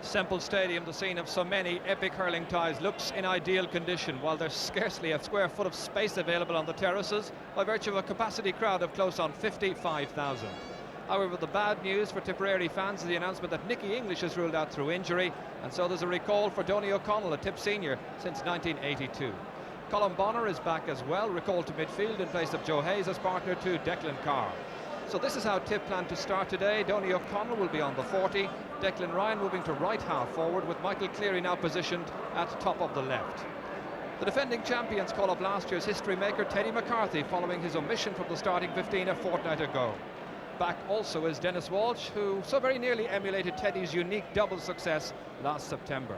Semple Stadium, the scene of so many epic hurling ties, looks in ideal condition, while there's scarcely a square foot of space available on the terraces by virtue of a capacity crowd of close on 55,000. However, the bad news for Tipperary fans is the announcement that Nicky English is ruled out through injury, and so there's a recall for Donny O'Connell, a Tip senior since 1982. Colm Bonner is back as well, recalled to midfield in place of Joe Hayes as partner to Declan Carr. So this is how Tip plan to start today. Donny O'Connell will be on the 40, Declan Ryan moving to right half forward, with Michael Cleary now positioned at top of the left. The defending champions call up last year's history maker Teddy McCarthy following his omission from the starting 15 a fortnight ago. Back also is Dennis Walsh, who so very nearly emulated Teddy's unique double success last September.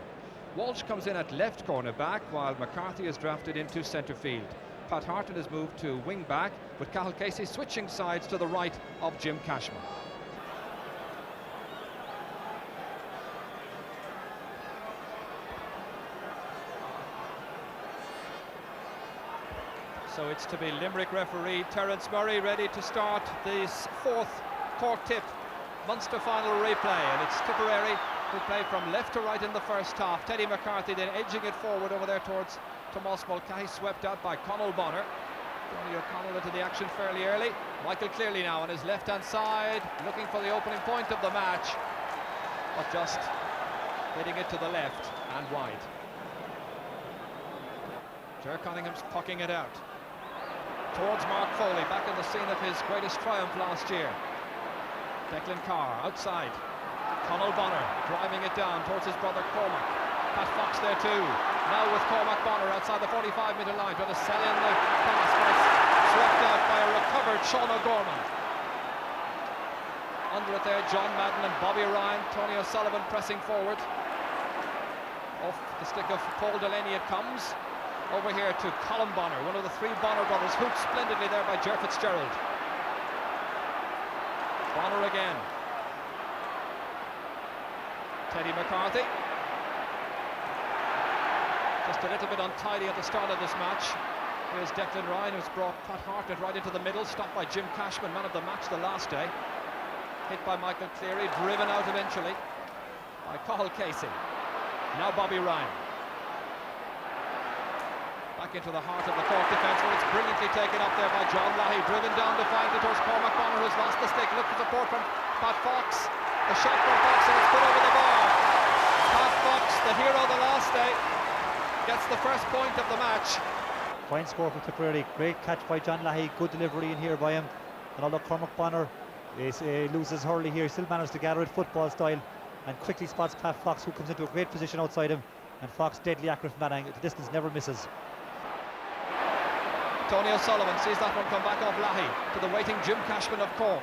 Walsh comes in at left corner back, while McCarthy is drafted into centre field. Pat Harton is moved to wing back, with Cathal Casey switching sides to the right of Jim Cashman. So it's to be Limerick referee Terence Murray ready to start this fourth Cork Tip Munster final replay, and it's Tipperary who play from left to right in the first half. Teddy McCarthy then edging it forward over there towards Tomás Mulcahy, swept out by Conall Bonner. Donny O'Connell into the action fairly early. Michael Cleary now on his left-hand side, looking for the opening point of the match, but just hitting it to the left and wide. Ger Cunningham's pucking it out towards Mark Foley, back in the scene of his greatest triumph last year. Declan Carr outside. Conall Bonner driving it down towards his brother Cormac. Pat Fox there too. Now with Cormac Bonner outside the 45-metre line, trying to sell in the pass, but it's swept out by a recovered Sean O'Gorman. Under it there, John Madden and Bobby Ryan. Tony O'Sullivan pressing forward. Off the stick of Paul Delaney it comes. Over here to Colm Bonner, one of the three Bonner brothers, hooped splendidly there by Ger Fitzgerald. Bonner again. Teddy McCarthy. Just a little bit untidy at the start of this match. Here's Declan Ryan, who's brought Pat Hartnett right into the middle, stopped by Jim Cashman, man of the match the last day. Hit by Michael Cleary, driven out eventually by Cathal Casey. Now Bobby Ryan. Back into the heart of the Cork defence, where it's brilliantly taken up there by John Lahey, driven down defiantly towards Cormac Bonner, who's lost the stick. Look for support from Pat Fox. A shot from Fox, and it's put over the bar. Pat Fox, the hero the last day, gets the first point of the match. Fine score for Tipperary. Great catch by John Lahey. Good delivery in here by him. And although Cormac Bonner loses Hurley here, still managed to gather it football style and quickly spots Pat Fox, who comes into a great position outside him. And Fox deadly accurate from that angle. The distance never misses. Tony O'Sullivan sees that one come back off Lahey to the waiting Jim Cashman of Cork.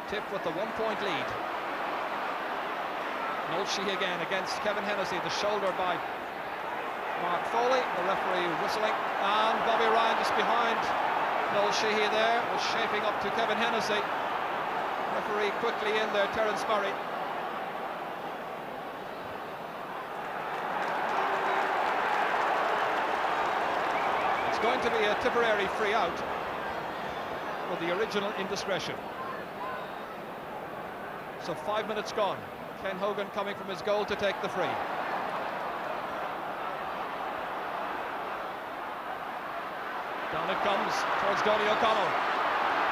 Tip with the 1-point lead. Noel Sheehy again against Kevin Hennessy, the shoulder by Mark Foley, the referee whistling, and Bobby Ryan just behind Noel Sheehy there, was shaping up to Kevin Hennessy. Referee quickly in there, Terence Murray. Going to be a Tipperary free out for the original indiscretion. So 5 minutes gone. Ken Hogan coming from his goal to take the free. Down it comes towards Donny O'Connell.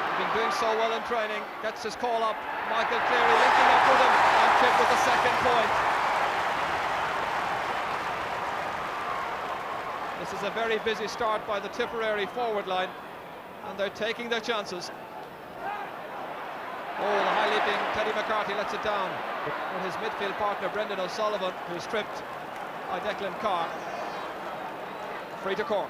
He's been doing so well in training. Gets his call up. Michael Cleary linking up with him, and Tip with the second point. This is a very busy start by the Tipperary forward line, and they're taking their chances. Oh, the high leaping Teddy McCarthy lets it down with his midfield partner Brendan O'Sullivan, who's tripped by Declan Carr. Free to Cork.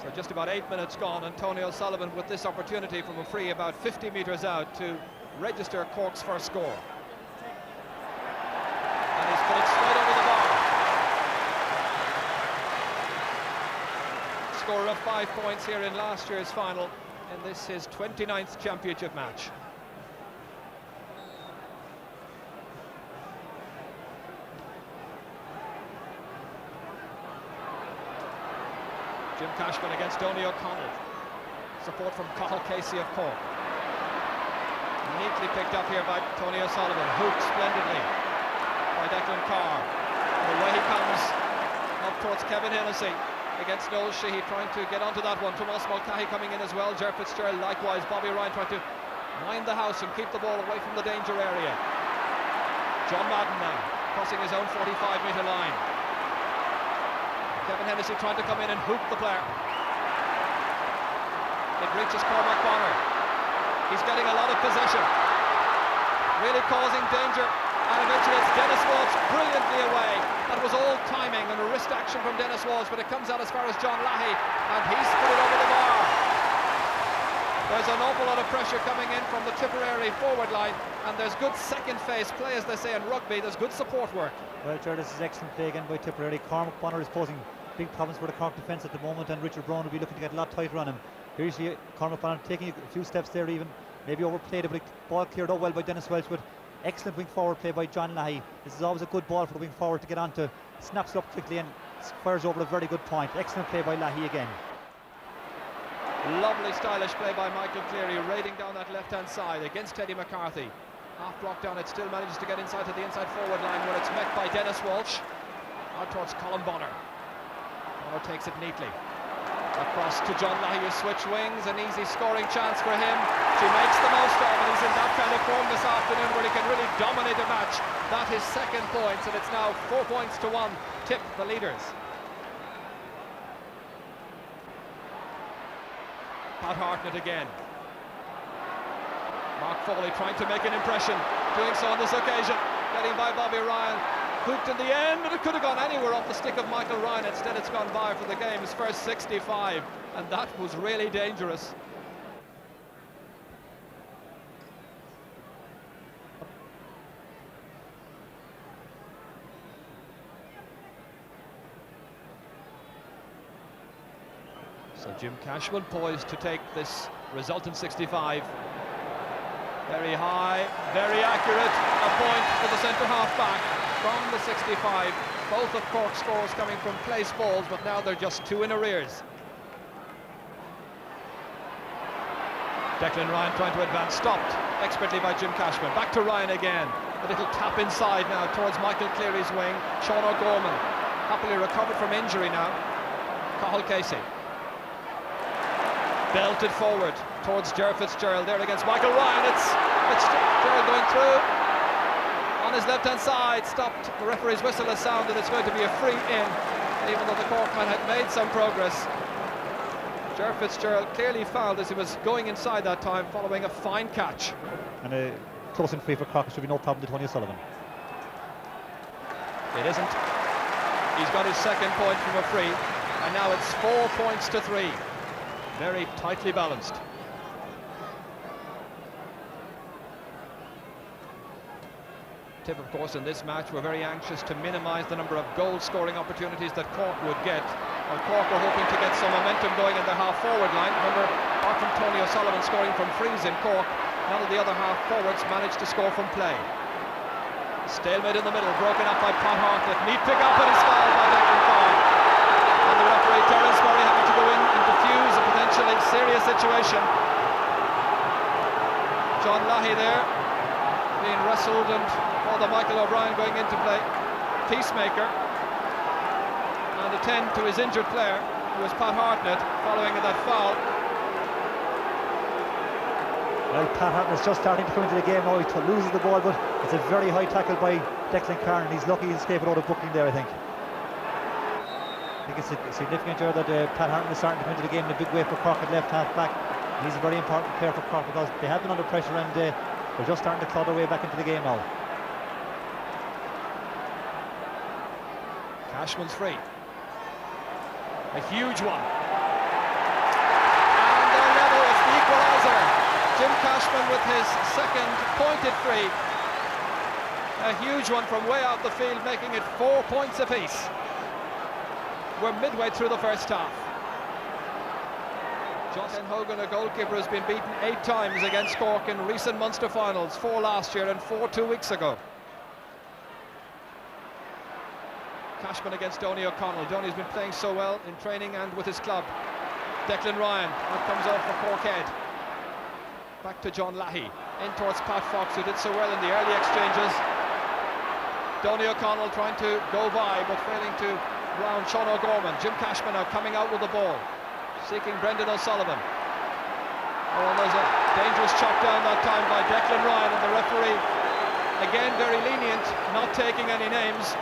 So just about 8 minutes gone, and Tony O'Sullivan with this opportunity from a free about 50 metres out to register Cork's first score. And he's put it straight over the bar. Score of 5 points here in last year's final, in this his 29th championship match. Jim Cashman against Donny O'Connell. Support from Cathal Casey of Cork. neatly picked up here by Tony O'Sullivan. Hooked splendidly by Declan Carr. The way he comes up towards Kevin Hennessy against Noel Sheehy, trying to get onto that one. Tomas Mulcahy coming in as well. Ger Fitzgerald likewise. Bobby Ryan trying to mind the house and keep the ball away from the danger area. John Madden now crossing his own 45-metre line. Kevin Hennessy trying to come in and hoop the player. It reaches Cormac Bonner. He's getting a lot of possession, really causing danger, and eventually it's Dennis Walsh brilliantly away. That was all timing and a wrist action from Dennis Walsh, but it comes out as far as John Lahey, and he's put it over the bar. There's an awful lot of pressure coming in from the Tipperary forward line, and there's good second phase play, as they say in rugby. There's good support work. Well, Ger, this is excellent play again by Tipperary. Cormac Bonner is posing big problems for the Cork defence at the moment, and Richard Brown will be looking to get a lot tighter on him. Here you see Cormac Bonner taking a few steps there, even maybe overplayed it, but the ball cleared out well by Dennis Welch. With excellent wing forward play by John Lahey. This is always a good ball for the wing forward to get onto. Snaps it up quickly and fires over a very good point. Excellent play by Lahey again. Lovely stylish play by Michael Cleary, raiding down that left hand side against Teddy McCarthy. Half blocked down, it still manages to get inside to the inside forward line, where it's met by Dennis Walsh. Out towards Colin Bonner. Bonner takes it neatly across to John Lahey, who switch wings. An easy scoring chance for him. She makes the most of it. He's in that kind of form this afternoon where he can really dominate a match. That is second points, and it's now 4 points to 1. Tip the leaders. Pat Hartnett again. Mark Foley trying to make an impression, doing so on this occasion, getting by Bobby Ryan. Hooked in the end, but it could have gone anywhere off the stick of Michael Ryan. Instead it's gone by for the game's first 65, and that was really dangerous. So Jim Cashman poised to take this resultant 65. Very high, very accurate. A point for the centre half back from the 65. Both of Cork's scores coming from place balls, but now they're just 2 in arrears. Declan Ryan trying to advance, stopped expertly by Jim Cashman. Back to Ryan again. A little tap inside now towards Michael Cleary's wing. Sean O'Gorman happily recovered from injury now. Cathal Casey belted forward towards Ger Fitzgerald there against Michael Ryan. It's Fitzgerald going through on his left hand side, stopped. The referee's whistle has sounded. It's going to be a free in, even though the Corkman had made some progress. Ger Fitzgerald clearly fouled as he was going inside that time, following a fine catch. And a close and free for Cork. Should be no problem to Tony O'Sullivan. It isn't. He's got his second point from a free, and now it's 4 points to 3. Very tightly balanced. Tip, of course, in this match, we're very anxious to minimise the number of goal-scoring opportunities that Cork would get. Well, Cork are hoping to get some momentum going in their half-forward line. Remember, apart from Tony O'Sullivan scoring from frees in Cork, none of the other half-forwards managed to score from play. Stalemate in the middle, broken up by Pat Hartnett. Neat pick-up, and it's fouled by Declan Carr. And the referee, Terence Murray, having to go in and defuse a potentially serious situation. John Lahey there, being wrestled, and Father Michael O'Brien going into play. Peacemaker. And attend to his injured player, who was Pat Hartnett, following that foul. Well, Pat Hartnett's just starting to come into the game now. He loses the ball, but it's a very high tackle by Declan Carr, and he's lucky he's escaped without a booking there, I think. I think it's significant here that Pat Hartnett is starting to come into the game in a big way for Cork at left half back. He's a very important player for Cork because they have been under pressure, and they're just starting to claw their way back into the game now. Cashman's free. A huge one. And they're level, it's the equaliser. Jim Cashman with his second pointed free. A huge one from way out the field, making it 4 points apiece. We're midway through the first half. Jocelyn Hogan, a goalkeeper, has been beaten 8 times against Cork in recent Munster finals, 4 last year and 4 2 weeks ago. Cashman against Donny O'Connell. Donny's been playing so well in training and with his club. Declan Ryan, that comes out for Cork head. Back to John Lahey, in towards Pat Fox, who did so well in the early exchanges. Donny O'Connell trying to go by, but failing to round Sean O'Gorman. Jim Cashman now coming out with the ball, seeking Brendan O'Sullivan. Oh, and there's a dangerous chop down that time by Declan Ryan, and the referee, again very lenient, not taking any names.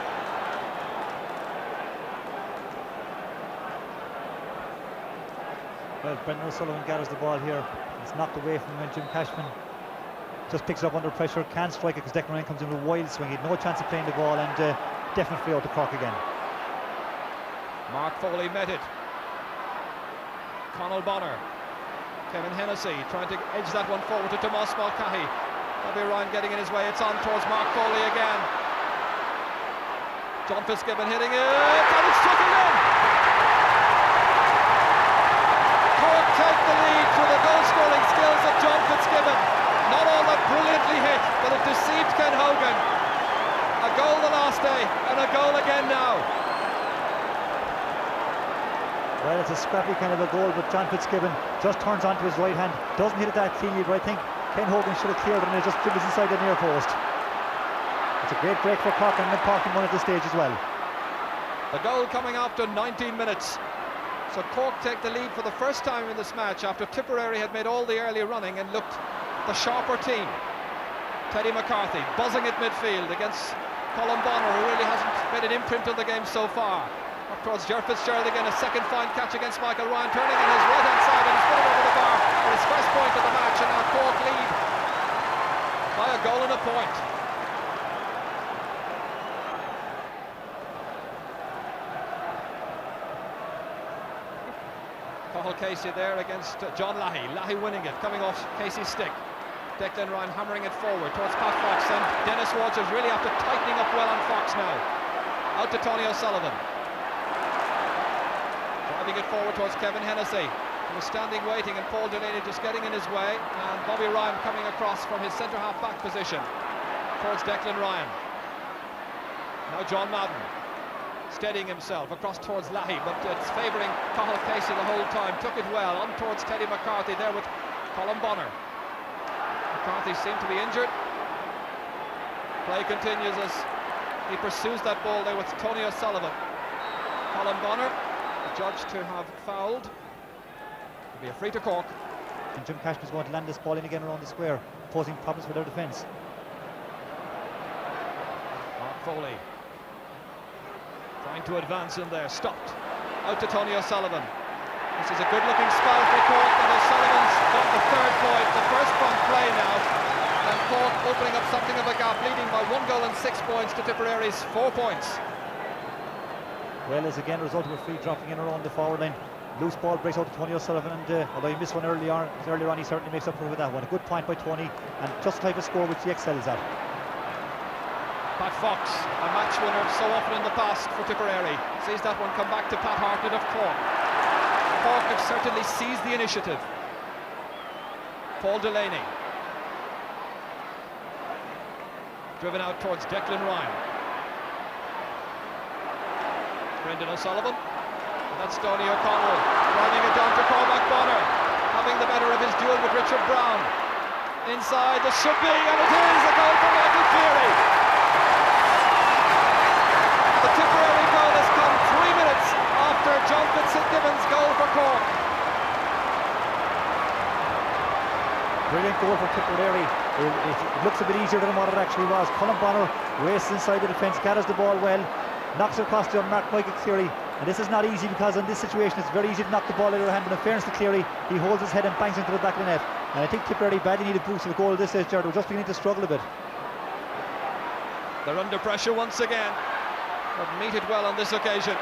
Well, Brendan O'Sullivan gathers the ball here. It's knocked away from him, and Jim Cashman just picks it up under pressure, can't strike it because Declan Ryan comes in with a wild swing. He had no chance of playing the ball, and definitely out to Cork again. Mark Foley met it. Conal Bonner. Kevin Hennessy trying to edge that one forward to Tomas Mulcahy. Bobby Ryan getting in his way. It's on towards Mark Foley again. John Fitzgibbon hitting it, and it's struck again. Cork take the lead through the goal-scoring skills of John Fitzgibbon. Not all that brilliantly hit, but it deceived Ken Hogan. A goal the last day, and a goal again now. Well, it's a scrappy kind of a goal, but John Fitzgibbon just turns onto his right hand, doesn't hit it that cleanly, but I think Ken Hogan should have cleared it, and it just dribbles inside the near post. It's a great break for Cork, and an important one at this stage as well. The goal coming after 19 minutes. So Cork take the lead for the first time in this match after Tipperary had made all the early running and looked the sharper team. Teddy McCarthy buzzing at midfield against Colin Bonner, who really hasn't made an imprint on the game so far. Up towards Ger Fitzgerald again, a second fine catch against Michael Ryan, turning on his right hand side and he's put it over the bar for his first point of the match, and now Cork lead by a goal and a point. Cathal Casey there against John Lahey. Lahey winning it, coming off Casey's stick. Declan Ryan hammering it forward towards Pat Fox, and Dennis Walters really after tightening up well on Fox now. Out to Tony O'Sullivan. Driving it forward towards Kevin Hennessy, who was standing waiting, and Paul Delaney just getting in his way, and Bobby Ryan coming across from his centre half back position towards Declan Ryan. Now John Madden steadying himself across towards Lahey, but it's favouring Cathal Casey the whole time. Took it well on towards Teddy McCarthy there with Colin Bonner. McCarthy seemed to be injured. Play continues as he pursues that ball there with Tony O'Sullivan. Colin Bonner, judged to have fouled. It'll be a free to Cork. And Jim Cashman is going to land this ball in again around the square, posing problems for their defence. Mark Foley trying to advance in there, stopped. Out to Tony O'Sullivan. This is a good looking spell for Cork, and O'Sullivan's got the third point, the first from play now, and Cork opening up something of a gap, leading by 1 goal and 6 points to Tipperary's 4 points. Well, as again a result of a free dropping in around the forward line. Loose ball breaks out to Tony O'Sullivan, and although he missed one earlier on, he certainly makes up for it with that one. A good point by Tony, and just the type of score which he excels at. Pat Fox, a match winner so often in the past for Tipperary, sees that one come back to Pat Hartnett of Cork. Cork have certainly seized the initiative. Paul Delaney driven out towards Declan Ryan. Brendan O'Sullivan, and that's Donny O'Connell driving it down to Cormac Bonner, having the better of his duel with Richard Brown. Inside, there should be, and it is a goal for Michael Cleary. The Tipperary goal has come 3 minutes after John Fitzgibbon's goal for Cork. Brilliant goal for Tipperary. It looks a bit easier than what it actually was. Colin Bonner races inside the defence, gathers the ball well, knocks it across to Michael Cleary. And this is not easy, because in this situation it's very easy to knock the ball out of your hand, but in fairness to Cleary, he holds his head and bangs into the back of the net. And I think Tipperary badly need a boost of the goal at this stage. They're just beginning to struggle a bit. They're under pressure once again, but meet it well on this occasion.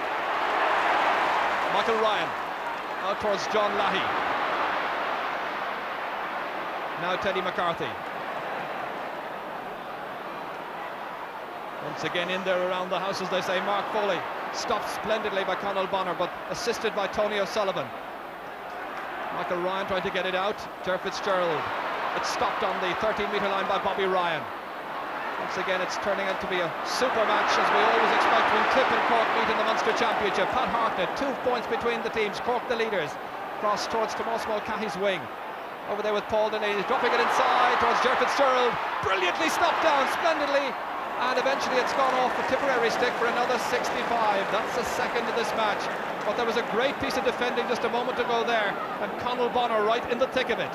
Michael Ryan out towards John Lahey. Now Teddy McCarthy. Once again in there around the house, as they say. Mark Foley stopped splendidly by Conal Bonner, but assisted by Tony O'Sullivan. Michael Ryan trying to get it out. Ger Fitzgerald. It's stopped on the 13-metre line by Bobby Ryan. Once again, it's turning out to be a super match, as we always expect when Tip and Cork meet in the Munster Championship. Pat Hartnett, 2 points between the teams. Cork the leaders. Cross towards Tomas Mulcahy's wing. Over there with Paul Delaney, dropping it inside towards Ger Fitzgerald. Brilliantly stopped down, splendidly. And eventually it's gone off the Tipperary stick for another 65. That's the second of this match. But there was a great piece of defending just a moment ago there, and Conall Bonner right in the thick of it.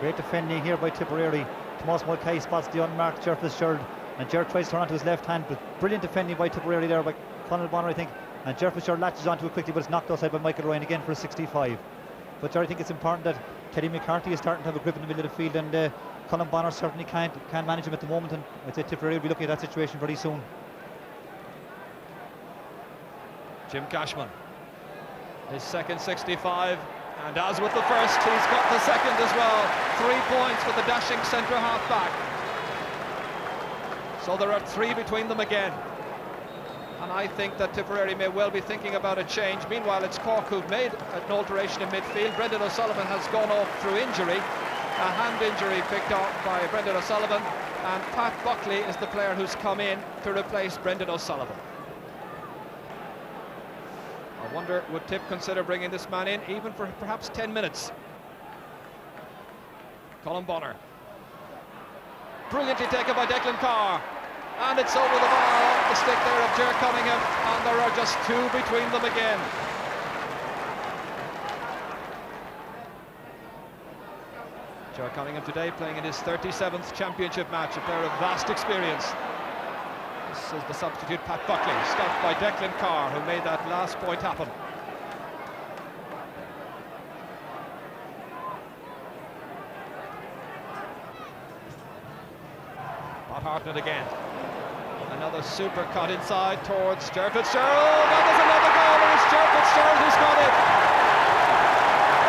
Great defending here by Tipperary. Tomas Mulcahy spots the unmarked Ger Fitzgerald, and Ger tries to turn onto his left hand, but brilliant defending by Tipperary there by Conall Bonner, I think. And Ger Fitzgerald latches onto it quickly, but it's knocked outside by Michael Ryan again for a 65. But I think it's important that Teddy McCarthy is starting to have a grip in the middle of the field, and Conall Bonner certainly can't manage him at the moment, and I'd say Tipperary will be looking at that situation very soon. Jim Cashman, his second 65, and as with the first, he's got the second as well. 3 points for the dashing centre half back. So there are 3 between them again. And I think that Tipperary may well be thinking about a change. Meanwhile, it's Cork who've made an alteration in midfield. Brendan O'Sullivan has gone off through injury, a hand injury picked up by Brendan O'Sullivan, and Pat Buckley is the player who's come in to replace Brendan O'Sullivan. I wonder, would Tip consider bringing this man in even for perhaps 10 minutes? Colin Bonner. Brilliantly taken by Declan Carr. And it's over the bar off the stick there of Ger Cunningham, and there are just 2 between them again. Ger Cunningham today playing in his 37th championship match, a player of vast experience. This is the substitute Pat Buckley, stopped by Declan Carr, who made that last point happen. Bob Hartnett again. Another super cut inside towards Ger Fitzgerald, and there's another goal, and it's Ger Fitzgerald who's got it.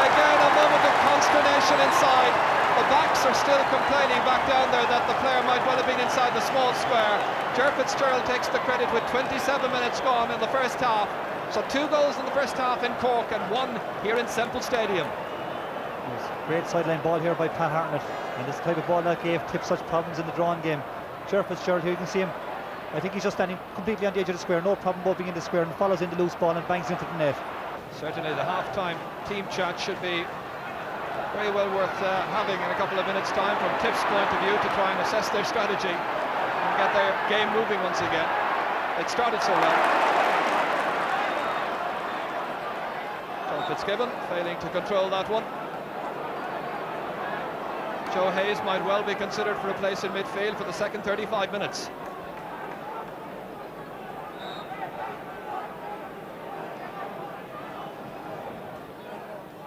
Again, a moment of consternation inside. The backs are still complaining back down there that the player might well have been inside the small square. Ger Fitzgerald takes the credit with 27 minutes gone in the first half. So 2 goals in the first half in Cork and 1 here in Semple Stadium. Great sideline ball here by Pat Hartnett, and this type of ball that gave Tip such problems in the drawing game. Ger Fitzgerald here, you can see him. I think he's just standing completely on the edge of the square, no problem about being in the square, and follows in the loose ball and bangs into the net. Certainly the half-time team chat should be very well worth having in a couple of minutes' time from Tip's point of view, to try and assess their strategy and get their game moving once again. It started so well. John Fitzgibbon failing to control that one. Joe Hayes might well be considered for a place in midfield for the second 35 minutes.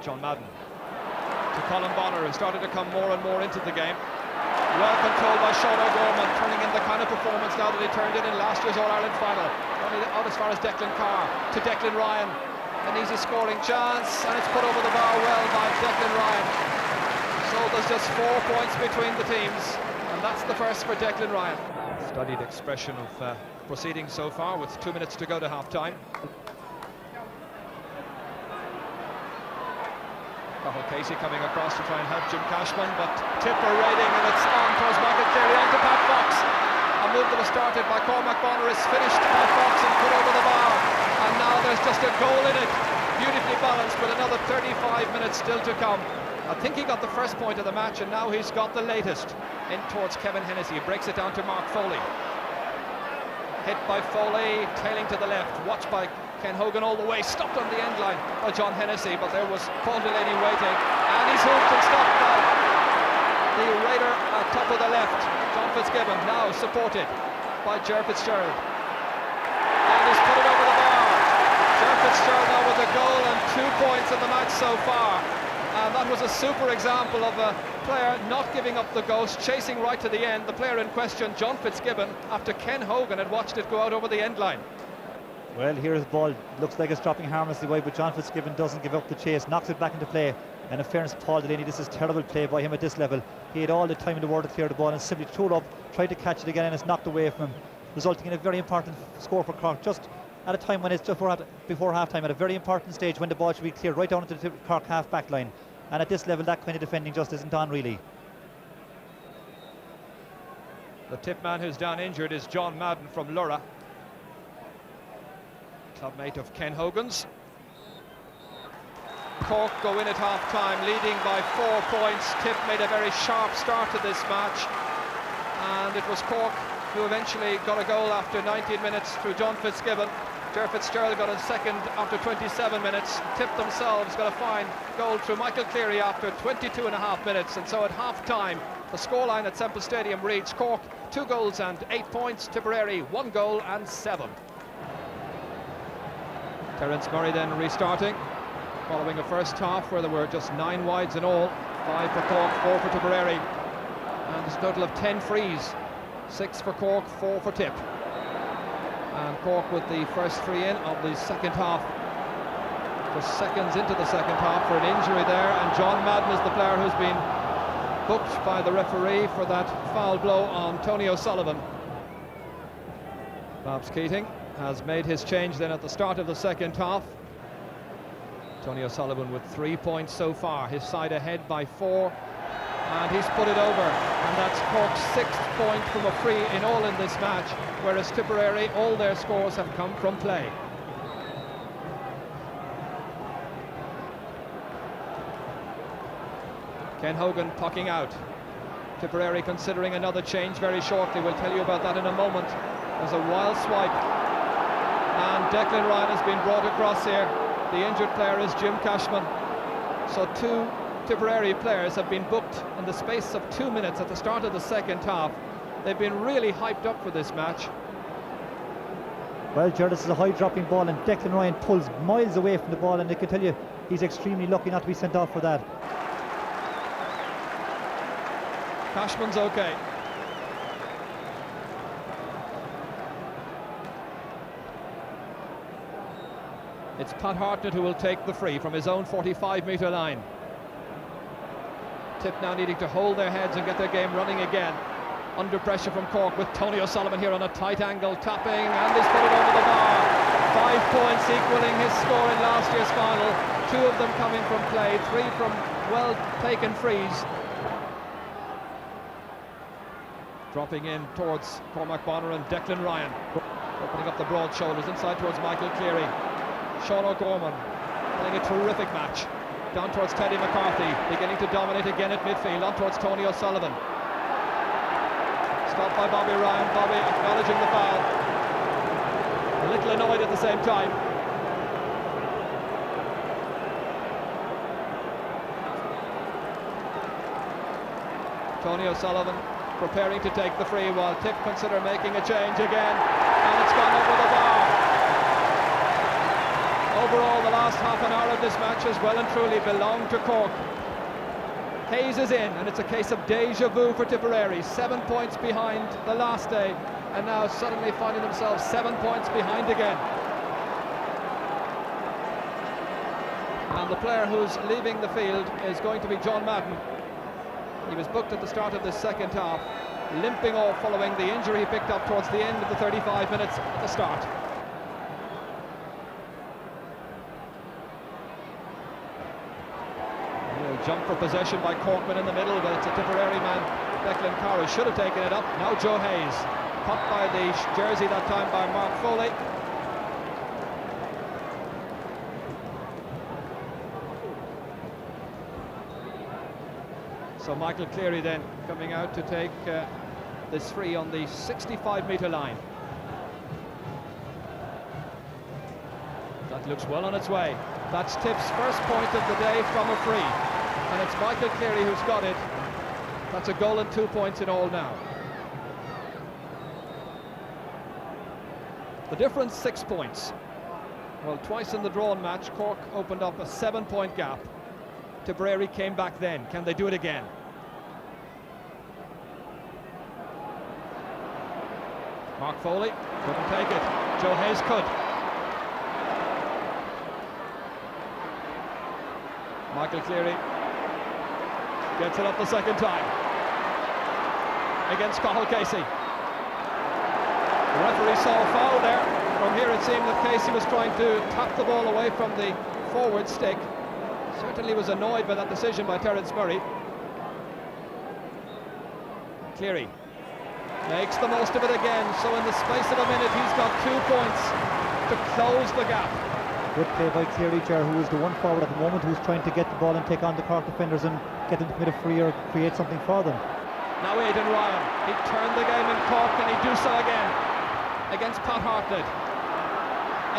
John Madden to Colin Bonner, who started to come more and more into the game. Well controlled by Sean O'Gorman, turning in the kind of performance now that he turned in last year's All-Ireland final. Only out as far as Declan Carr to Declan Ryan. An easy scoring chance, and it's put over the bar well by Declan Ryan. So there's just 4 points between the teams, and that's the first for Declan Ryan. Studied expression of proceedings so far, with 2 minutes to go to half-time. Cathal Casey coming across to try and help Jim Cashman, but Tipper raiding, and it's on towards Michael Cleary, on to Pat Fox. A move that was started by Cormac Bonner is finished by Fox and put over the bar, and now there's just a goal in it. Beautifully balanced, with another 35 minutes still to come. I think he got the first point of the match, and now he's got the latest. In towards Kevin Hennessy, he breaks it down to Mark Foley. Hit by Foley, tailing to the left, watched by Ken Hogan all the way, stopped on the end line by John Hennessy, but there was Paul Delaney waiting, and he's hooked and stopped by the raider at top of the left, John Fitzgibbon, now supported by Ger Fitzgerald, and he's put it over the bar. Ger Fitzgerald now with a goal and 2 points in the match so far, and that was a super example of a player not giving up the ghost, chasing right to the end. The player in question, John Fitzgibbon, after Ken Hogan had watched it go out over the end line. Well, here's the ball, looks like it's dropping harmlessly wide, but John Fitzgibbon doesn't give up the chase, knocks it back into play. And in fairness, Paul Delaney, this is terrible play by him at this level. He had all the time in the world to clear the ball and simply threw it up, tried to catch it again, and it's knocked away from him, resulting in a very important score for Cork, just at a time when it's just before half-time, at a very important stage when the ball should be cleared right down into the Cork half-back line. And at this level, that kind of defending just isn't on, really. The tip man who's down injured is John Madden from Lurra, clubmate of Ken Hogan's. Cork go in at half-time, leading by 4 points. Tip made a very sharp start to this match, and it was Cork who eventually got a goal after 19 minutes through John Fitzgibbon. Ger Fitzgerald got a second after 27 minutes. Tip themselves got a fine goal through Michael Cleary after 22.5 minutes. And so at half-time, the scoreline at Semple Stadium reads Cork 2 goals and 8 points, Tipperary 1 goal and 7. Terence Murray then restarting, following a first half where there were just 9 wides in all, 5 for Cork, 4 for Tipperary. And there's a total of 10 frees, 6 for Cork, 4 for Tip. And Cork with the first free in of the second half, just seconds into the second half, for an injury there, and John Madden is the player who's been booked by the referee for that foul blow on Tony O'Sullivan. Babs Keating has made his change then at the start of the second half. Tony O'Sullivan with 3 points so far, his side ahead by 4. And he's put it over, and that's Cork's 6th point from a free in all in this match, whereas Tipperary, all their scores have come from play. Ken Hogan pucking out. Tipperary considering another change very shortly. We'll tell you about that in a moment. There's a wild swipe, and Declan Ryan has been brought across here. The injured player is Jim Cashman. So 2 Tipperary players have been booked in the space of 2 minutes at the start of the second half. They've been really hyped up for this match. Well, Ger, this is a high dropping ball, and Declan Ryan pulls miles away from the ball, and I can tell you he's extremely lucky not to be sent off for that. Cashman's okay. It's Pat Hartnett who will take the free from his own 45-metre line. Tip now needing to hold their heads and get their game running again. Under pressure from Cork with Tony O'Sullivan here on a tight angle, tapping, and he's put it over the bar. 5 points equaling his score in last year's final. 2 of them coming from play, 3 from well-taken frees. Dropping in towards Cormac Bonner and Declan Ryan. Opening up the broad shoulders inside towards Michael Cleary. Sean O'Gorman playing a terrific match. Down towards Teddy McCarthy, beginning to dominate again at midfield, on towards Tony O'Sullivan. Stopped by Bobby Ryan, Bobby acknowledging the foul. A little annoyed at the same time. Tony O'Sullivan preparing to take the free while Tip consider making a change again, and it's gone over the bar. Overall, the last half an hour of this match has well and truly belonged to Cork. Hayes is in, and it's a case of deja vu for Tipperary. 7 points behind the last day, and now suddenly finding themselves 7 points behind again. And the player who's leaving the field is going to be John Madden. He was booked at the start of this second half, limping off following the injury he picked up towards the end of the 35 minutes at the start. Jump for possession by Corkman in the middle, but it's a Tipperary man, Declan Carr, should have taken it up. Now Joe Hayes, caught by the jersey that time by Mark Foley. So Michael Cleary then coming out to take this free on the 65-metre line. That looks well on its way. That's Tip's first point of the day from a free. And it's Michael Cleary who's got it. That's a goal and 2 points in all now. The difference, 6 points. Well, twice in the drawn match, Cork opened up a 7-point gap. Tipperary came back then. Can they do it again? Mark Foley couldn't take it. Joe Hayes could. Michael Cleary gets it up the second time against Cathal Casey. The referee saw a foul there. From here it seemed that Casey was trying to tap the ball away from the forward stick. Certainly was annoyed by that decision by Terence Murray. Cleary makes the most of it again, so in the space of a minute he's got 2 points to close the gap. Good play by Cleary Ger, who is the one forward at the moment who's trying to get the ball and take on the Cork defenders and get them to commit a free or create something for them. Now Aidan Ryan, he turned the game in Cork, and he do so again against Pat Hartnett.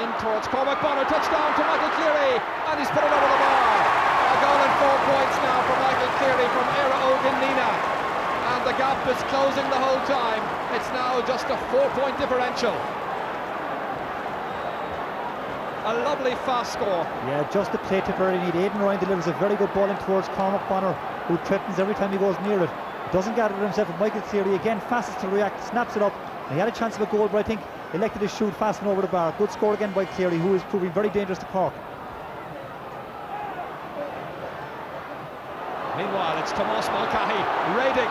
In towards Cormac Bonner, touchdown to Michael Cleary, and he's put it over the bar. A goal and 4 points now for Michael Cleary from Éire Óg Nina, and the gap is closing the whole time. It's now just a 4-point differential. A lovely fast score. Yeah, just the play Tipperary need. Aidan Ryan delivers a very good ball in towards Cormac Bonner, who threatens every time he goes near it. Doesn't gather it himself, but Michael Cleary again fastest to react, snaps it up, and he had a chance of a goal, but I think elected to shoot fast and over the bar. Good score again by Cleary, who is proving very dangerous to Cork. Meanwhile, it's Tomás Mulcahy raiding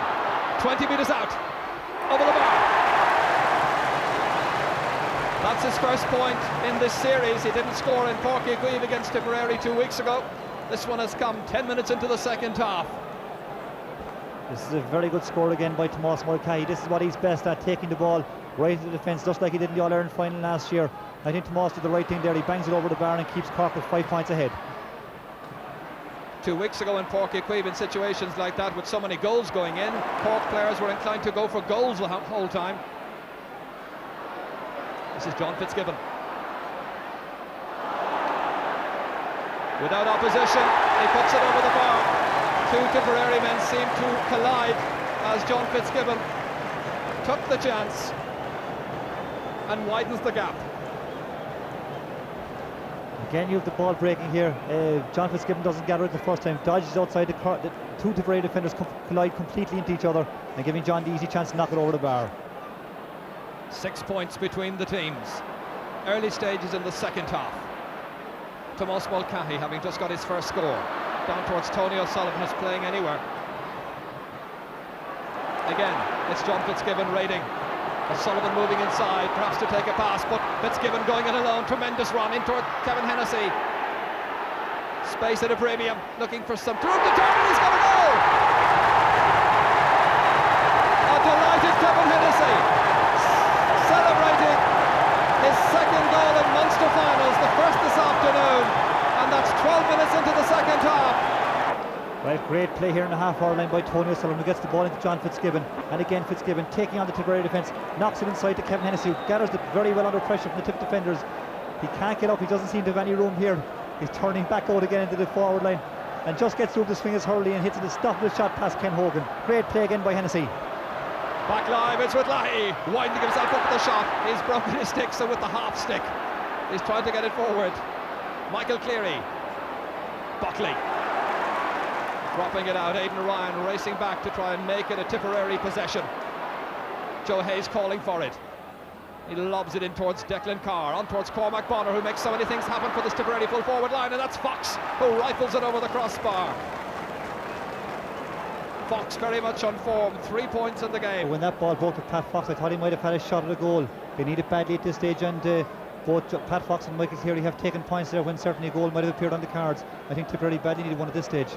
20 metres out, over the bar. That's his first point in this series. He didn't score in Páirc Uí Chaoimh against Tipperary 2 weeks ago. This one has come 10 minutes into the second half. This is a very good score again by Tomás Mulcahy. This is what he's best at, taking the ball right into the defence, just like he did in the All-Ireland final last year. I think Tomás did the right thing there. He bangs it over the bar and keeps Cork with 5 points ahead. 2 weeks ago in Páirc Uí Chaoimh, in situations like that with so many goals going in, Cork players were inclined to go for goals the whole time. This is John Fitzgibbon. Without opposition, he puts it over the bar. 2 Tipperary men seem to collide as John Fitzgibbon took the chance and widens the gap. Again, you have the ball breaking here. John Fitzgibbon doesn't gather it the first time, dodges outside the 2 Tipperary defenders collide completely into each other and giving John the easy chance to knock it over the bar. 6 points between the teams. Early stages in the second half. Tomás Mulcahy having just got his first score. Down towards Tony O'Sullivan, who's playing anywhere. Again, it's John Fitzgibbon raiding. O'Sullivan moving inside, perhaps to take a pass, but Fitzgibbon going it alone. Tremendous run in toward Kevin Hennessy. Space at a premium, looking for some room to turn, and he's got a goal! A delighted Kevin Hennessy, celebrating his second goal in Munster finals, the first this afternoon, and that's 12 minutes into the second half. Right, great play here in the half-hour line by Tony O'Sullivan, who gets the ball into John Fitzgibbon, and again Fitzgibbon taking on the Tipperary defence, knocks it inside to Kevin Hennessy, who gathers it very well under pressure from the Tip defenders. He can't get up, he doesn't seem to have any room here. He's turning back out again into the forward line and just gets through the swing as Hurley and hits it a stoppable shot past Ken Hogan. Great play again by Hennessy. Back live, it's with Lahey, winding himself up with the shot. He's broken his stick, so with the half stick he's trying to get it forward. Michael Cleary, Buckley dropping it out. Aidan Ryan racing back to try and make it a Tipperary possession. Joe Hayes calling for it. He lobs it in towards Declan Carr, on towards Cormac Bonner, who makes so many things happen for this Tipperary full forward line, and that's Fox, who rifles it over the crossbar. Fox very much on form, 3 points in the game. When that ball broke to Pat Fox, I thought he might have had a shot at a goal. They need it badly at this stage, and both Pat Fox and Michael Cleary have taken points there when certainly a goal might have appeared on the cards. I think Tipperary badly needed one at this stage.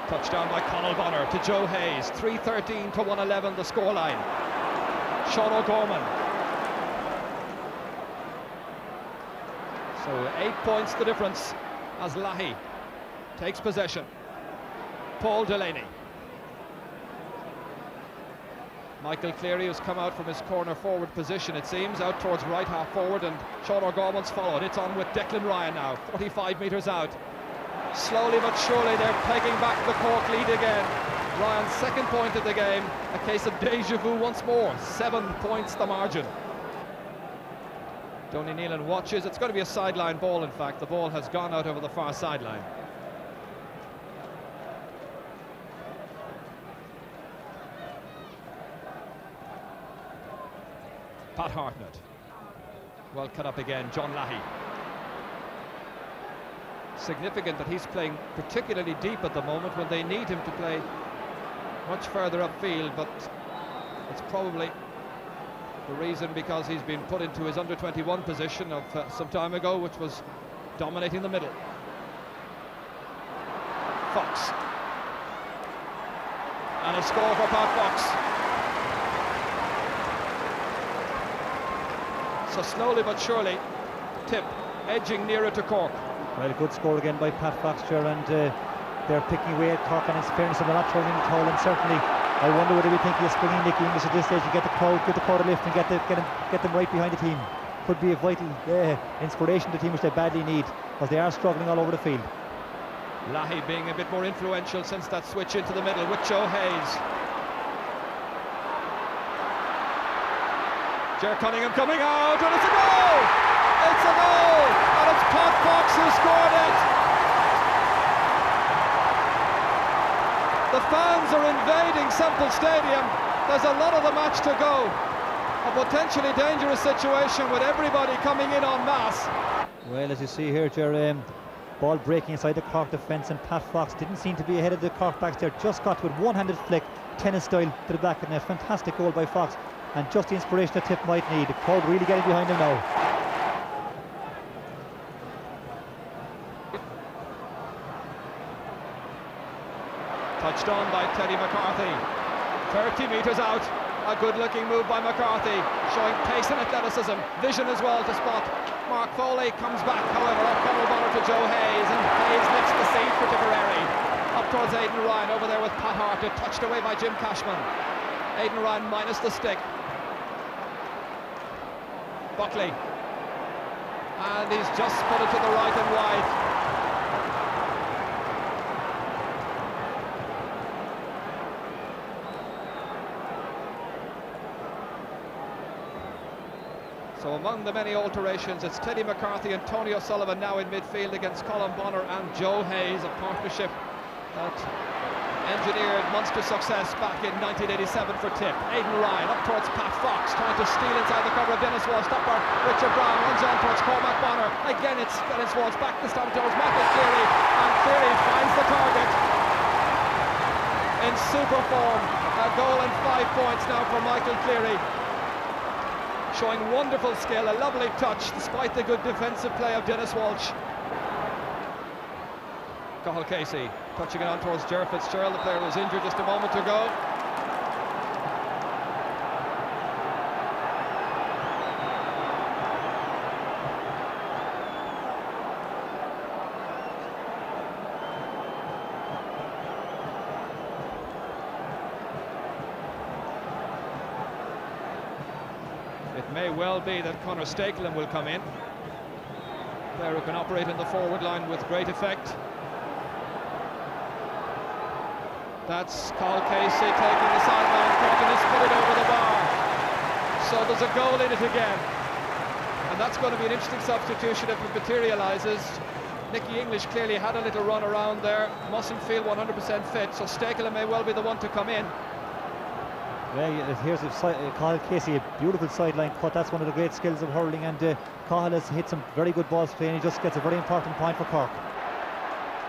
Touchdown by Conall Bonner to Joe Hayes. 3:13 to 1:11 the scoreline. Sean O'Gorman. So 8 points the difference as Lahey takes possession. Paul Delaney. Michael Cleary has come out from his corner forward position, it seems, out towards right half forward, and Sean O'Gorman's followed. It's on with Declan Ryan now, 45 metres out. Slowly but surely they're pegging back the Cork lead again. Ryan's second point of the game, a case of deja vu once more. 7 points the margin. Donny Nealon watches. It's going to be a sideline ball, in fact. The ball has gone out over the far sideline. Pat Hartnett. Well cut up again, John Lahey. Significant that he's playing particularly deep at the moment when they need him to play much further upfield, but it's probably the reason because he's been put into his under-21 position of some time ago, which was dominating the middle. Fox. And a score for Pat Fox. So slowly but surely, Tip edging nearer to Cork. Well, a good score again by Pat Foxture, and they're picking away at Cork, and in fairness, they're not throwing in the towel. And certainly, I wonder whether we think of springing Nicky English at this stage to get the crowd a lift and get them right behind the team. Could be a vital inspiration to the team, which they badly need, because they are struggling all over the field. Lahey being a bit more influential since that switch into the middle with Joe Hayes. Ger Cunningham coming out, and it's a goal! It's a goal! And it's Pat Fox who scored it! The fans are invading Semple Stadium. There's a lot of the match to go. A potentially dangerous situation with everybody coming in en masse. Well, as you see here, Ger, ball breaking inside the Cork defence, and Pat Fox didn't seem to be ahead of the Cork backs there. Just got with one-handed flick, tennis style, to the back of the net. Fantastic goal by Fox, and just the inspiration that Tip might need. The crowd really getting behind him now. Touched on by Teddy McCarthy. 30 metres out. A good-looking move by McCarthy, showing pace and athleticism, vision as well to spot. Mark Foley comes back, however, off Conor Bonner to Joe Hayes, and Hayes lifts the seat for Tipperary. Up towards Aidan Ryan, over there with Pat Harter, touched away by Jim Cashman. Aidan Ryan minus the stick. Buckley. And he's just put it to the right and wide. So among the many alterations, it's Teddy McCarthy and Tony O'Sullivan now in midfield against Colin Bonner and Joe Hayes, a partnership that engineered Munster success back in 1987 for Tip. Aidan Ryan up towards Pat Fox, trying to steal inside the cover of Dennis Walsh. Stopper Richard Brown runs on towards Cormac Bonner. Again, it's Dennis Walsh back this time towards Michael Cleary, and Cleary finds the target in super form. A goal and 5 points now for Michael Cleary, showing wonderful skill, a lovely touch despite the good defensive play of Dennis Walsh. Cathal Casey touching it on towards Ger Fitzgerald, the player who was injured just a moment ago. It may well be that Conor Stakelin will come in, player who can operate in the forward line with great effect. That's Cathal Casey taking the sideline, Corkin has put it over the bar. So there's a goal in it again. And that's going to be an interesting substitution if it materialises. Nicky English clearly had a little run around there, mustn't feel 100% fit, so Stakelin may well be the one to come in. Yeah, here's Cathal Casey, a beautiful sideline cut. That's one of the great skills of hurling, and Cathal has hit some very good balls today, and he just gets a very important point for Cork.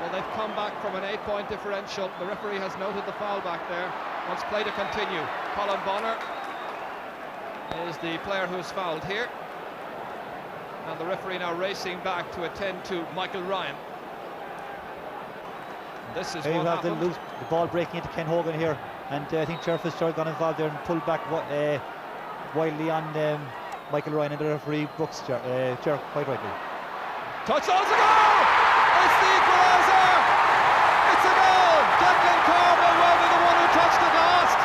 Well, they've come back from an 8-point differential. The referee has noted the foul back there. Wants play to continue. Colin Bonner is the player who's fouled here, and the referee now racing back to attend to Michael Ryan. This is what happened. The ball breaking into Ken Hogan here, and I think Ger Fitzgerald got involved there and pulled back wildly on Michael Ryan, and the referee books Ger quite rightly. Touchdown's a goal! It's the equaliser! It's a goal! Declan Carr may well be the one who touched it last.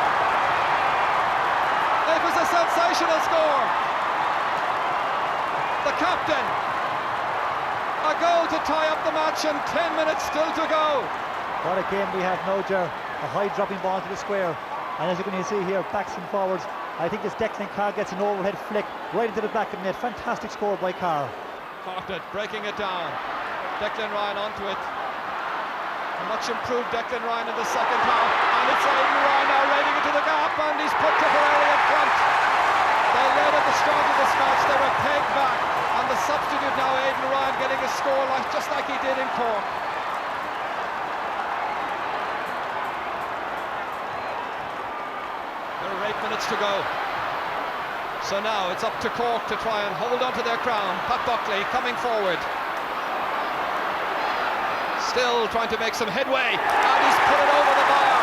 It was a sensational score. The captain. A goal to tie up the match, and 10 minutes still to go. What a game we have now, Ger. A high dropping ball to the square, and as you can see here, backs and forwards. I think this Declan Carr gets an overhead flick right into the back of the net. Fantastic score by Carr. Carter breaking it down. Declan Ryan onto it. A much improved Declan Ryan in the second half, and it's Aidan Ryan now raiding into the gap, and he's put Tipperary in front. They led at the start of this match, they were pegged back, and the substitute now, Aidan Ryan, getting a score just like he did in Cork. There are 8 minutes to go. So now it's up to Cork to try and hold on to their crown. Pat Buckley coming forward. Still trying to make some headway, and he's put it over the bar.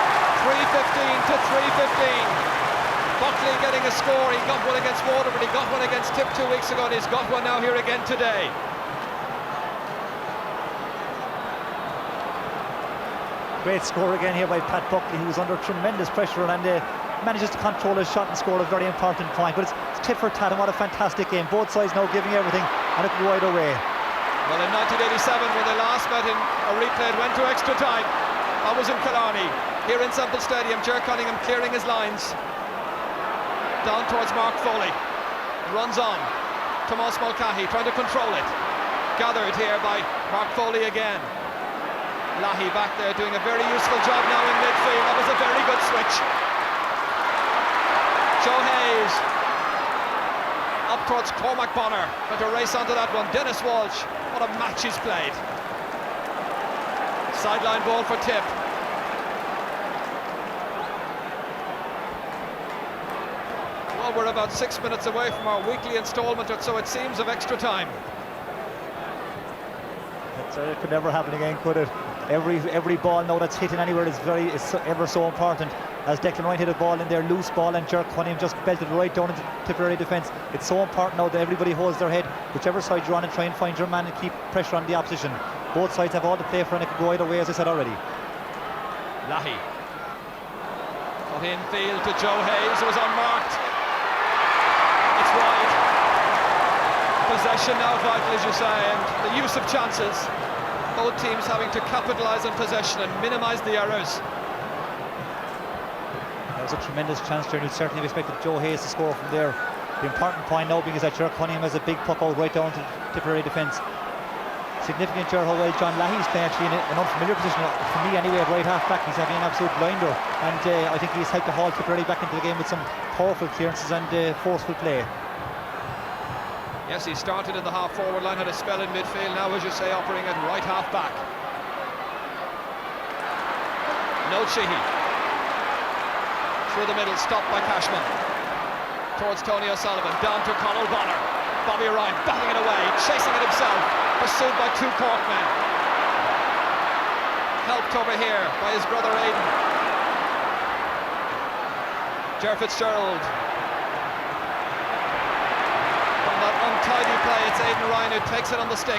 3:15 to 3:15. Buckley getting a score. He got one against Waterford, he got one against Tip 2 weeks ago, and he's got one now here again today. Great score again here by Pat Buckley, who was under tremendous pressure and manages to control his shot and score a very important point. But it's tit for tat, and what a fantastic game. Both sides now giving everything, and it could go either way. Well, in 1987, when they last met in a replay, it went to extra time. That was in Killarney. Here in Semple Stadium, Ger Cunningham clearing his lines. Down towards Mark Foley. Runs on. Tomás Mulcahy trying to control it. Gathered here by Mark Foley again. Leahy back there doing a very useful job now in midfield. That was a very good switch. Joe Hayes up towards Cormac Bonner, trying to race onto that one. Dennis Walsh, what a match he's played. Sideline ball for Tip. Well, we're about 6 minutes away from our weekly instalment, or so it seems, of extra time. It could never happen again, could it? Every ball now that's hitting anywhere is ever so important. As Declan Ryan hit a ball in there, loose ball, and Ger Cunningham just belted right down into Tipperary defence. It's so important now that everybody holds their head, whichever side you're on, and try and find your man and keep pressure on the opposition. Both sides have all to play for, and it could go either way, as I said already. Leahy got infield to Joe Hayes, who was unmarked. It's wide. Possession now vital, as you say, and the use of chances. Both teams having to capitalise on possession and minimise the errors. That was a tremendous chance there, and you'd certainly have expected Joe Hayes to score from there. The important point now being is that Ger Cunningham has a big puck out right down to Tipperary defence. Significant Ger how well John Leahy's playing actually in an unfamiliar position for me anyway, at right half back. He's having an absolute blinder, and I think he's helped to haul Tipperary back into the game with some powerful clearances and forceful play. Yes, he started in the half-forward line, had a spell in midfield, now, as you say, operating at right half-back. No Sheehy. Through the middle, stopped by Cashman. Towards Tony O'Sullivan, down to Conall Bonner. Bobby Ryan battling it away, chasing it himself, pursued by two Cork men. Helped over here by his brother Aidan. Ger Fitzgerald. Untidy play, it's Aidan Ryan who takes it on the stick.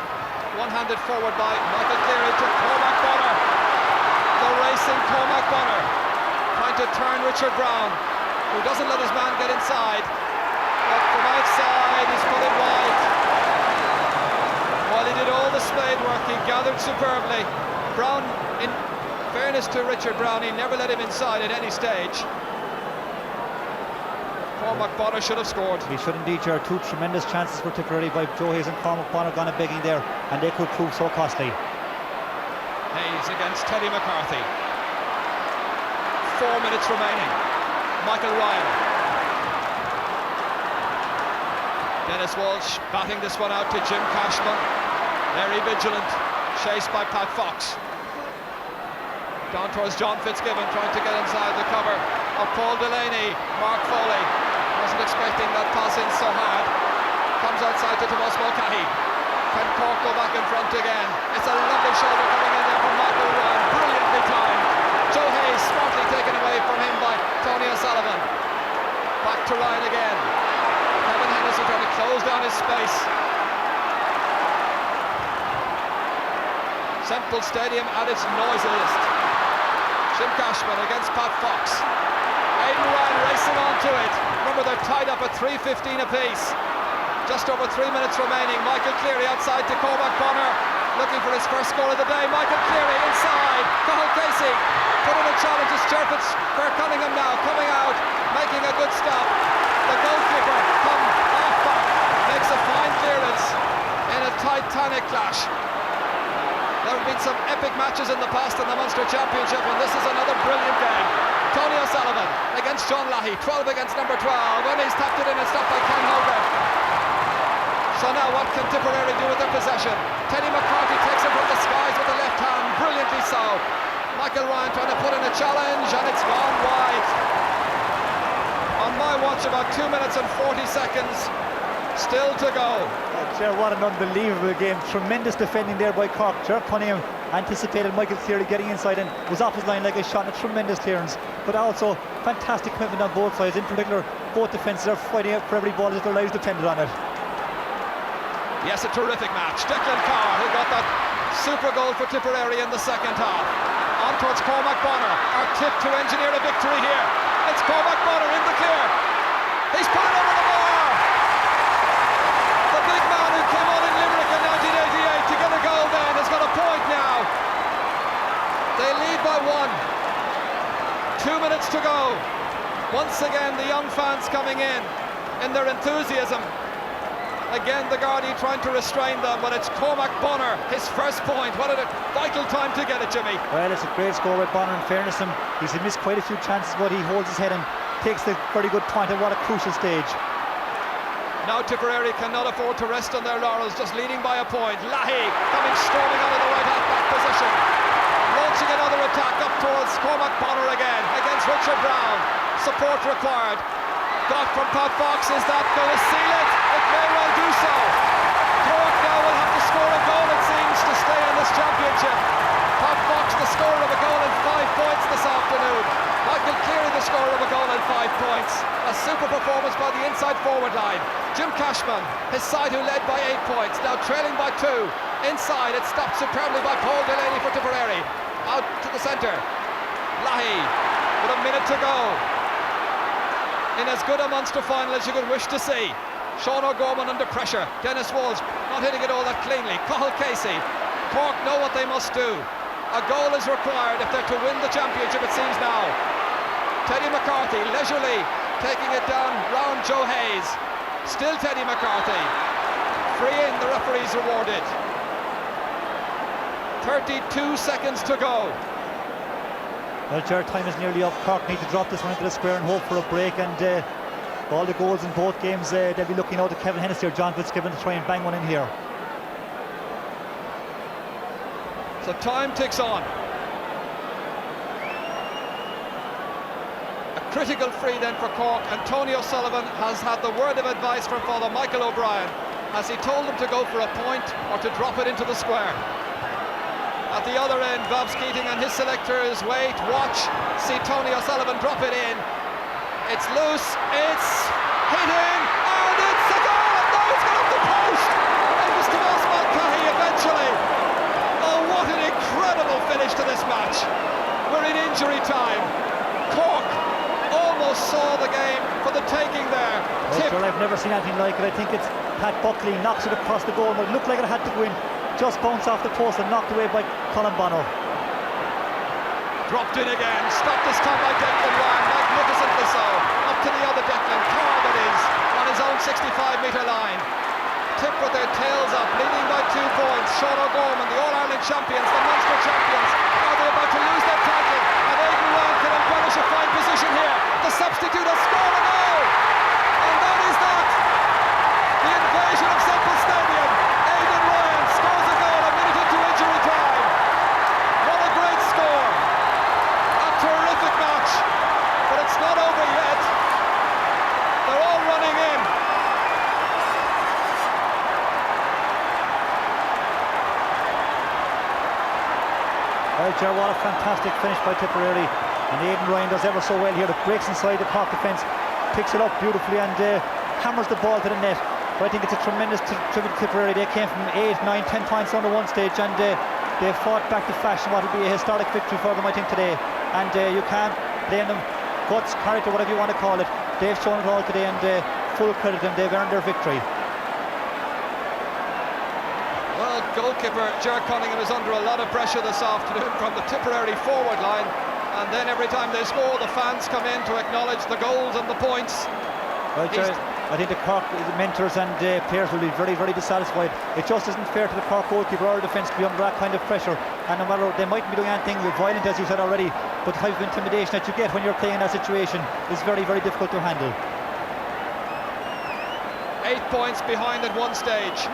One-handed forward by Michael Cleary to Cormac Bonner. The racing Cormac Bonner trying to turn Richard Brown, who doesn't let his man get inside, but from outside he's put it wide. While he did all the spade work, he gathered superbly. Brown, in fairness to Richard Brown, he never let him inside at any stage. Cormac Bonner should have scored. He should indeed. There are two tremendous chances for Tipperary by Joe Hayes and Cormac Bonner gone a begging there, and they could prove so costly. Hayes against Teddy McCarthy. 4 minutes remaining. Michael Ryan. Dennis Walsh batting this one out to Jim Cashman. Very vigilant. Chased by Pat Fox. Down towards John Fitzgibbon, trying to get inside the cover of Paul Delaney. Mark Foley wasn't expecting that pass in so hard. Comes outside to Tomás Mulcahy. Can Cork go back in front again? It's a lovely shoulder coming in there from Michael Ryan. Brilliantly timed. Joe Hayes smartly taken away from him by Tony O'Sullivan. Back to Ryan again. Kevin Henderson trying to close down his space. Semple Stadium at its noisiest. Jim Cashman against Pat Fox. Aidan Ryan racing onto it. Remember, they're tied up at 3:15 apiece. Just over 3 minutes remaining. Michael Cleary outside to Cormac Bonner, looking for his first goal of the day. Michael Cleary inside. Cathal Casey put in a challenge. It's Ger Cunningham now coming out, making a good stop. The goalkeeper come half back, makes a fine clearance in a titanic clash. There have been some epic matches in the past in the Munster Championship, and this is another brilliant game. Tony O'Sullivan against John Leahy, 12 against number 12, and he's tapped it in and stopped by Ken Hogan. So now what can Tipperary do with their possession? Teddy McCarthy takes it from the skies with the left hand, brilliantly so. Michael Ryan trying to put in a challenge, and it's gone wide. On my watch, about 2 minutes and 40 seconds, Still to go. What an unbelievable game. Tremendous defending there by Cork. Ger Cunningham anticipated Michael Cleary getting inside and was off his line like a shot, and a tremendous clearance. But also fantastic commitment on both sides. In particular, both defences are fighting out for every ball as their lives depended on it. Yes, a terrific match. Declan Carr, who got that super goal for Tipperary in the second half. On towards Cormac Bonner. Our tip to engineer a victory here. It's Cormac Bonner in the clear. He's put it over the bar. The big man who came on in Limerick in 1988 to get a goal then has got a point now. They lead by 1. 2 minutes to go. Once again, the young fans coming in their enthusiasm. Again, the Gardaí trying to restrain them, but it's Cormac Bonner, his first point. What a vital time to get it, Jimmy. Well, it's a great score with Bonner. In fairness to him, he's missed quite a few chances, but he holds his head and takes the very good point, and what a crucial stage. Now Tipperary cannot afford to rest on their laurels, just leading by a point. Lahey coming storming out of the right half-back position. Launching another attack up towards Cormac Bonner again, against Richard Brown. Support required. Got from Pat Fox, is that going to seal it? It may well do so. Cork now will have to score a goal, it seems, to stay in this championship. Pat Fox, the scorer of a goal and 5 points this afternoon. Michael Cleary, the scorer of a goal and 5 points. A super performance by the inside forward line. Jim Cashman, his side who led by 8 points, now trailing by 2. Inside, it stopped superbly by Paul Delaney for Tipperary. Out to the centre. Lahey with a minute to go. In as good a Munster final as you could wish to see. Sean O'Gorman under pressure. Dennis Walsh not hitting it all that cleanly. Cathal Casey. Cork know what they must do. A goal is required if they're to win the championship, it seems now. Teddy McCarthy leisurely taking it down round Joe Hayes. Still Teddy McCarthy. Free in, the referee's rewarded. 32 seconds to go. Well, Ger, time is nearly up. Cork need to drop this one into the square and hope for a break, and all the goals in both games, they'll be looking out at Kevin Hennessy or John Fitzgibbon to try and bang one in here. So time ticks on. A critical free then for Cork, and Tony O'Sullivan has had the word of advice from Father Michael O'Brien as he told them to go for a point or to drop it into the square. At the other end, Bobs Keating and his selectors wait, watch, see Tony O'Sullivan drop it in. It's loose, it's hitting, and it's a goal, and now it's gone up the post. It was Tomás Mulcahy eventually. Oh, what an incredible finish to this match. We're in injury time. Cork almost saw the game for the taking there. Well, I've never seen anything like it. I think it's Pat Buckley knocks it across the goal, but it looked like it had to go in. Just bounced off the post and knocked away by Colin Bonner. Dropped in again, stopped this time by Declan Ryan, magnificently so. Up to the other Declan, Carr that is, on his own 65-metre line. Tip with their tails up, leading by 2 points. Sean O'Gorman, the All-Ireland champions, the Munster champions. Are they about to lose their title? And Aidan Ryan can embellish a fine position here. The substitute has scored a goal! And that is that! The invasion of Semple Stadium. Aidan Ryan scores a goal a minute into injury time. What a great score. A terrific match. But it's not over yet. They're all running in. Well, Ger, what a fantastic finish by Tipperary. And Aidan Ryan does ever so well here. It breaks inside the Cork defence, picks it up beautifully and hammers the ball to the net. But I think it's a tremendous tribute to Tipperary. They came from 8, 9, 10 points under one stage, and they fought back to fashion what will be a historic victory for them, I think, today. And you can't blame them. Guts, character, whatever you want to call it. They've shown it all today, and full credit to them. They've earned their victory. Well, goalkeeper Ger Cunningham is under a lot of pressure this afternoon from the Tipperary forward line, and then every time they score, the fans come in to acknowledge the goals and the points. Well, Ger, I think the Cork mentors and players will be very, very dissatisfied. It just isn't fair to the Cork goalkeeper or defence to be under that kind of pressure, and no matter, they mightn't be doing anything violent, as you said already, but the type of intimidation that you get when you're playing in that situation is very, very difficult to handle. 8 points behind at one stage,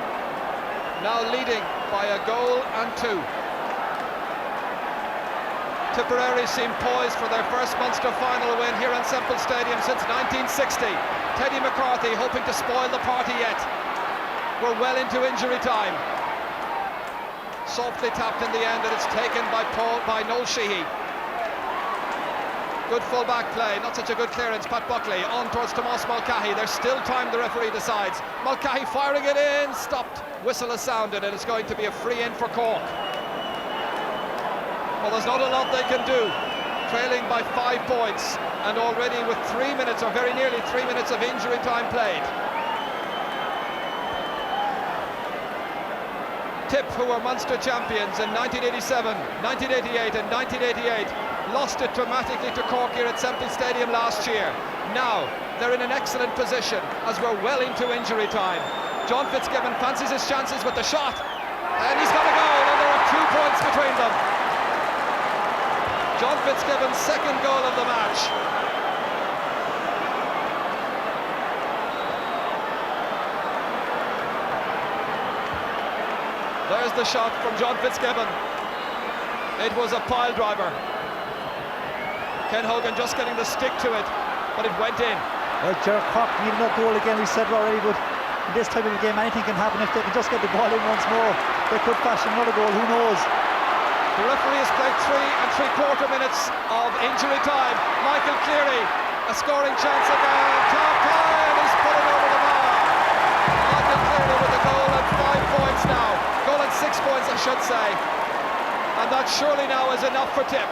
now leading by a goal and 2. Tipperary seem poised for their first Munster final win here in Semple Stadium since 1960. Teddy McCarthy hoping to spoil the party yet. We're well into injury time. Softly tapped in the end, and it's taken by Noel Sheehy. Good full-back play, not such a good clearance. Pat Buckley on towards Tomas Mulcahy. There's still time, the referee decides. Mulcahy firing it in, stopped. Whistle has sounded, and it's going to be a free in for Cork. Well, there's not a lot they can do. Trailing by 5 points, and already with 3 minutes, or very nearly 3 minutes of injury time played. Tip, who were Munster champions in 1987, 1988 and 1988, lost it dramatically to Cork here at Semple Stadium last year. Now they're in an excellent position as we're well into injury time. John Fitzgibbon fancies his chances with the shot, and he's got a goal, and there are 2 points between them. John Fitzgibbon's second goal of the match. There's the shot from John Fitzgibbon. It was a pile driver. Ken Hogan just getting the stick to it, but it went in. Well, Gerard Cork needed no goal again, we said already, but in this type of a game anything can happen. If they can just get the ball in once more, they could fashion another goal, who knows. The referee has played 3 3/4 minutes of injury time. Michael Cleary, a scoring chance again. Clark is put it over the bar. Michael Cleary with a goal and 5 points now. Goal and 6 points, I should say. And that surely now is enough for Tip.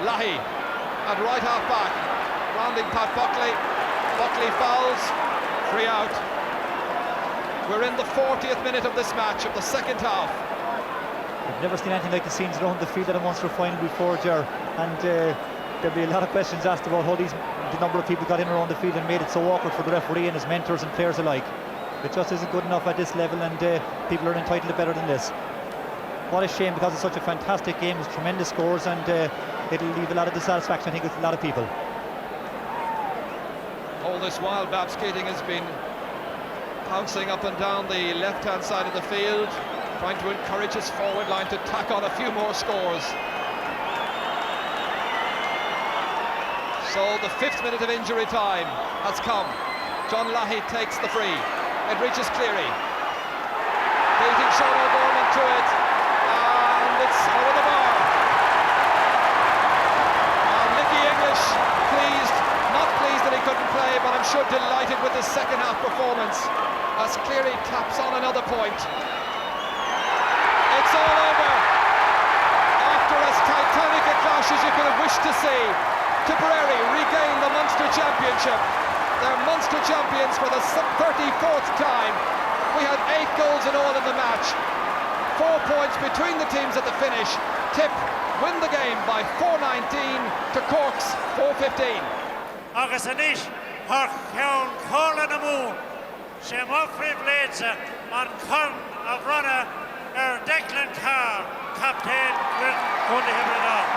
Lahey at right half back, rounding Pat Buckley. Buckley fouls, free out. We're in the 40th minute of this match, of the second half. I've never seen anything like the scenes around the field at a Munster final before, Ger, and there'll be a lot of questions asked about how the number of people got in around the field and made it so awkward for the referee and his mentors and players alike. It just isn't good enough at this level, and people are entitled to better than this. What a shame, because it's such a fantastic game with tremendous scores, and it'll leave a lot of dissatisfaction, I think, with a lot of people. All this while, Babs Keating has been pouncing up and down the left-hand side of the field, trying to encourage his forward line to tack on a few more scores. So the 5th minute of injury time has come. John Lahey takes the free. It reaches Cleary. Beating Sean O'Gorman to it, and it's over the bar. Nicky English pleased, not pleased that he couldn't play, but I'm sure delighted with his second half performance as Cleary taps on another point. It's all over. After as titanic a clash as you could have wished to see, Tipperary regain the Munster Championship. They're Munster champions for the 34th time. We had 8 goals in all in the match. 4 points between the teams at the finish. Tip win the game by 4-19 to Cork's 4-15. Agus Anish, her ceann Corla na Moon, sé Mofrid Bledsa, an Con of Runner, Declan Carr, captain with Gundy Hibredal.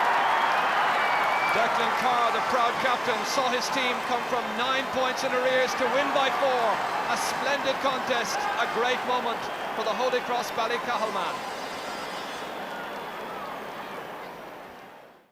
Declan Carr, the proud captain, saw his team come from 9 points in arrears to win by 4. A splendid contest, a great moment for the Holy Cross Ballycahill man.